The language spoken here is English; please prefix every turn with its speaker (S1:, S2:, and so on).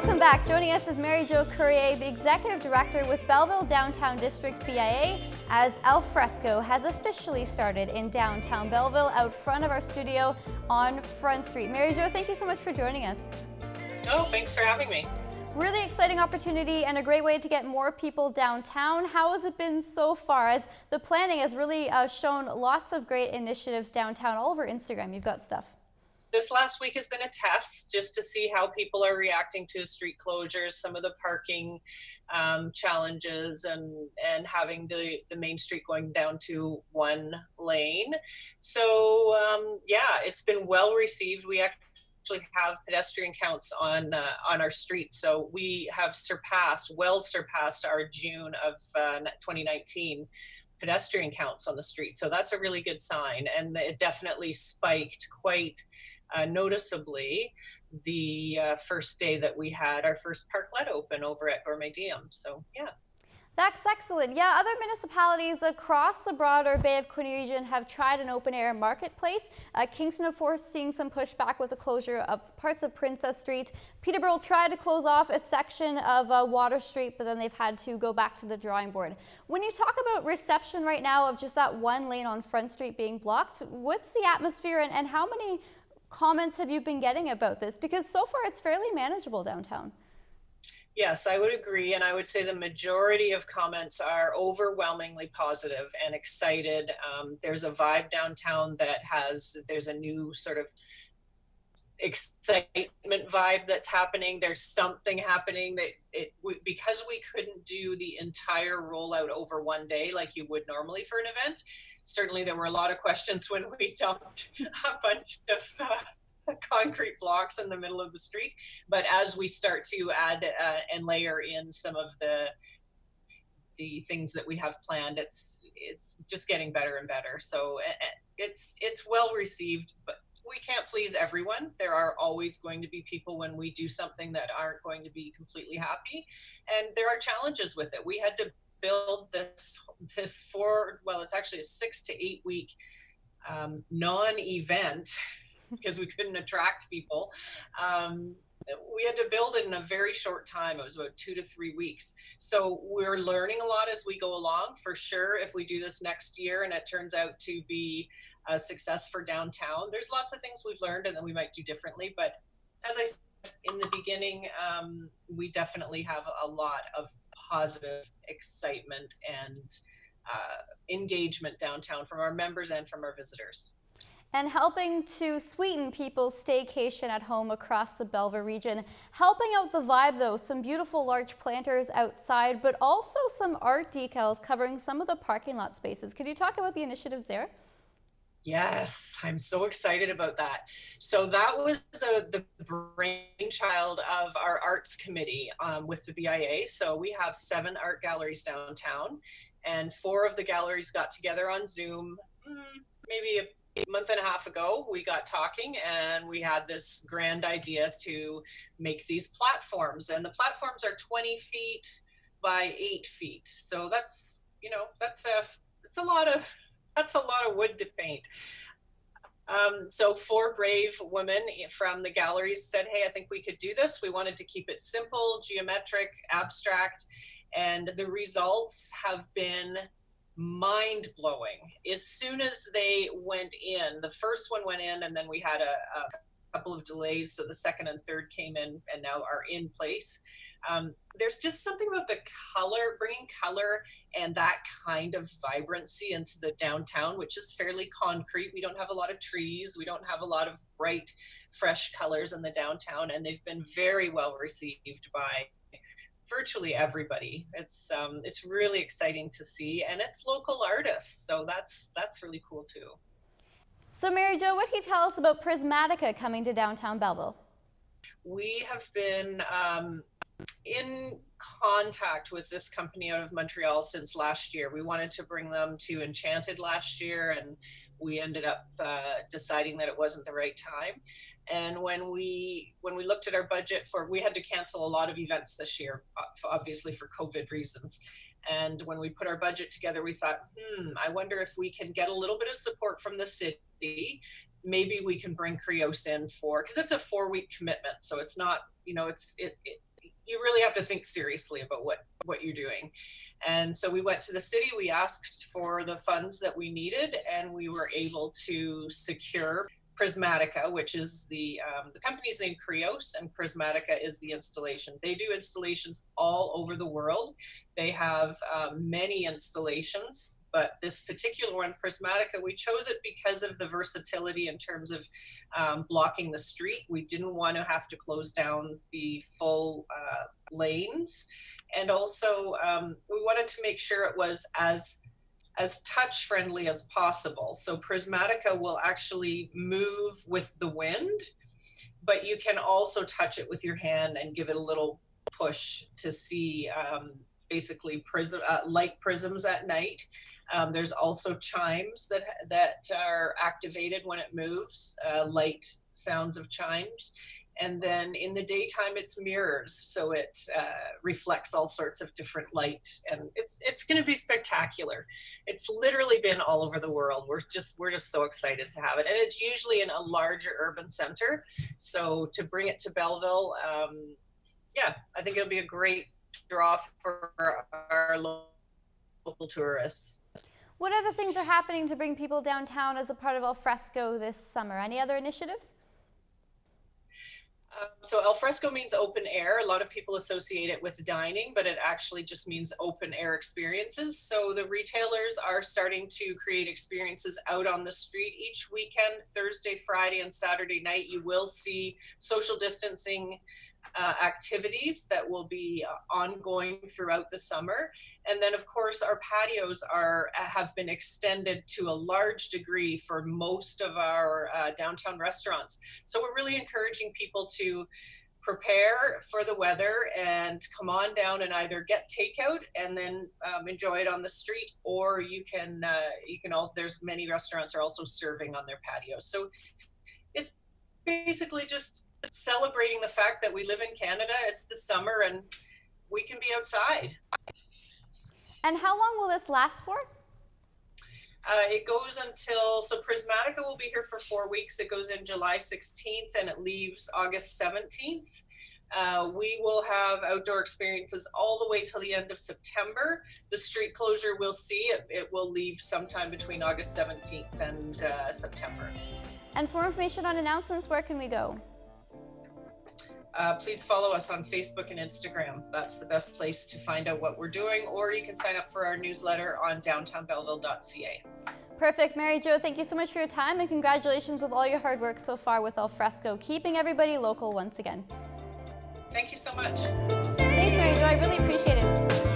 S1: Welcome back. Joining us is Marijo Cuerrier, the Executive Director with Belleville Downtown District BIA, as Alfresco has officially started in downtown Belleville out front of our studio on Front Street. Marijo, thank you so much for joining us.
S2: Oh, thanks for having me.
S1: Really exciting opportunity and a great way to get more people downtown. How has it been so far? As the planning has really shown lots of great initiatives downtown. All over Instagram, you've got stuff.
S2: This last week has been a test just to see how people are reacting to street closures, some of the parking challenges, and having the main street going down to one lane. So yeah, it's been well received. We actually have pedestrian counts on our street, so we have well surpassed our June of 2019 pedestrian counts on the street. So that's a really good sign, and it definitely spiked quite noticeably the first day that we had our first parklet open over at Gourmet Diem. So yeah.
S1: That's excellent. Yeah, other municipalities across the broader Bay of Quinte region have tried an open-air marketplace. Kingston, of course, seeing some pushback with the closure of parts of Princess Street. Peterborough tried to close off a section of Water Street, but then they've had to go back to the drawing board. When you talk about reception right now of just that one lane on Front Street being blocked, what's the atmosphere and how many comments have you been getting about this? Because so far it's fairly manageable downtown.
S2: Yes, I would agree. And I would say the majority of comments are overwhelmingly positive and excited. There's a vibe downtown there's a new sort of excitement vibe that's happening. There's something happening that because we couldn't do the entire rollout over one day like you would normally for an event. Certainly there were a lot of questions when we dumped a bunch of concrete blocks in the middle of the street. But as we start to add and layer in some of the things that we have planned, it's just getting better and better. So it's well received, but we can't please everyone. There are always going to be people when we do something that aren't going to be completely happy, and there are challenges with it. We had to build this it's actually a 6 to 8 week non-event because we couldn't attract people. We had to build it in a very short time. It was about 2 to 3 weeks. So we're learning a lot as we go along, for sure. If we do this next year and it turns out to be a success for downtown, there's lots of things we've learned and that we might do differently. But as I said in the beginning, we definitely have a lot of positive excitement and engagement downtown from our members and from our visitors.
S1: And helping to sweeten people's staycation at home across the Belleville region. Helping out the vibe though, some beautiful large planters outside, but also some art decals covering some of the parking lot spaces. Could you talk about the initiatives there?
S2: Yes, I'm so excited about that. So that was the brainchild of our arts committee with the BIA. So we have 7 art galleries downtown, and 4 of the galleries got together on Zoom maybe a month and a half ago. We got talking and we had this grand idea to make these platforms, and the platforms are 20 feet by 8 feet. So that's a lot of wood to paint. So 4 brave women from the galleries said, hey, I think we could do this. We wanted to keep it simple, geometric, abstract, and the results have been mind-blowing. As soon as they went in, the first one went in, and then we had a couple of delays, so the second and third came in and now are in place. There's just something about the color, bringing color and that kind of vibrancy into the downtown, which is fairly concrete. We don't have a lot of trees. We don't have a lot of bright, fresh colors in the downtown, and they've been very well received by virtually everybody. It's really exciting to see, and it's local artists, so that's really cool too.
S1: So Marijo, what can you tell us about Prismatica coming to downtown Belleville?
S2: We have been in contact with this company out of Montreal since last year. We wanted to bring them to Enchanted last year, and we ended up deciding that it wasn't the right time. And when we looked at our budget we had to cancel a lot of events this year, obviously for COVID reasons. And when we put our budget together, we thought, I wonder if we can get a little bit of support from the city. Maybe we can bring Krios in because it's a 4-week commitment. So it's not, you really have to think seriously about what you're doing. And so we went to the city, we asked for the funds that we needed, and we were able to secure Prismatica, which is the company's name Krios, and Prismatica is the installation. They do installations all over the world. They have many installations, but this particular one, Prismatica, we chose it because of the versatility in terms of blocking the street. We didn't want to have to close down the full lanes. And also we wanted to make sure it was as touch friendly as possible. So Prismatica will actually move with the wind, but you can also touch it with your hand and give it a little push to see basically light prisms at night. There's also chimes that are activated when it moves, light sounds of chimes. And then in the daytime, it's mirrors, so it reflects all sorts of different light, and it's going to be spectacular. It's literally been all over the world. We're just so excited to have it, and it's usually in a larger urban center. So to bring it to Belleville, yeah, I think it'll be a great draw for our local tourists.
S1: What other things are happening to bring people downtown as a part of Alfresco this summer? Any other initiatives?
S2: So alfresco means open air. A lot of people associate it with dining, but it actually just means open air experiences. So the retailers are starting to create experiences out on the street each weekend. Thursday, Friday, and Saturday night, you will see social distancing activities that will be ongoing throughout the summer. And then of course our patios have been extended to a large degree for most of our downtown restaurants. So we're really encouraging people to prepare for the weather and come on down and either get takeout and then enjoy it on the street, or you can also, there's many restaurants are also serving on their patios. So it's basically just celebrating the fact that we live in Canada, it's the summer, and we can be outside.
S1: And how long will this last for?
S2: It goes until, so Prismatica will be here for 4 weeks. It goes in July 16th and it leaves August 17th. We will have outdoor experiences all the way till the end of September. The street closure, we'll see. It will leave sometime between August 17th and September.
S1: And for information on announcements, where can we go?
S2: Please follow us on Facebook and Instagram. That's the best place to find out what we're doing, or you can sign up for our newsletter on downtownbelleville.ca.
S1: Perfect. Marijo, thank you so much for your time, and congratulations with all your hard work so far with Alfresco, keeping everybody local once again.
S2: Thank you so much.
S1: Thanks, Marijo. I really appreciate it.